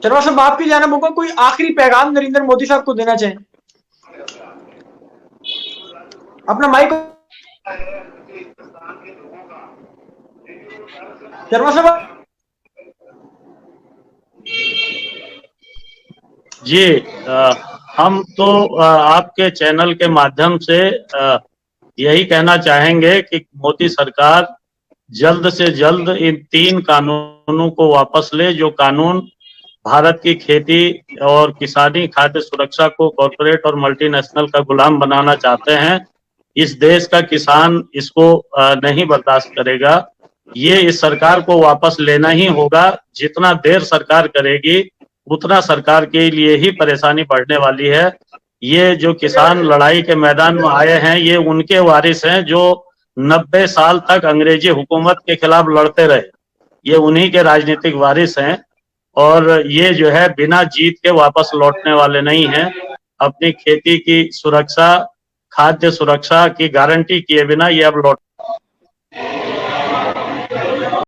शर्मा साहब, आपकी जानिब होगा कोई आखिरी पैगाम नरेंद्र मोदी साहब को देना चाहें? अपना माइक। शर्मा साहब। जी, हम तो आपके चैनल के माध्यम से यही कहना चाहेंगे कि मोदी सरकार जल्द से जल्द इन 3 कानूनों को वापस ले, जो कानून भारत की खेती और किसानी खाद्य सुरक्षा को कॉर्पोरेट और मल्टीनेशनल का गुलाम बनाना चाहते हैं। इस देश का किसान इसको नहीं बर्दाश्त करेगा। ये इस सरकार को वापस लेना ही होगा। जितना देर सरकार करेगी उतना सरकार के लिए ही परेशानी बढ़ने वाली है। ये जो किसान लड़ाई के मैदान में आए हैं, ये उनके वारिस हैं जो 90 साल तक अंग्रेजी हुकूमत के खिलाफ लड़ते रहे। ये उन्हीं के राजनीतिक वारिस हैं और ये जो है बिना जीत के वापस लौटने वाले नहीं हैं। अपनी खेती की सुरक्षा, खाद्य सुरक्षा की गारंटी किए बिना ये अब लौट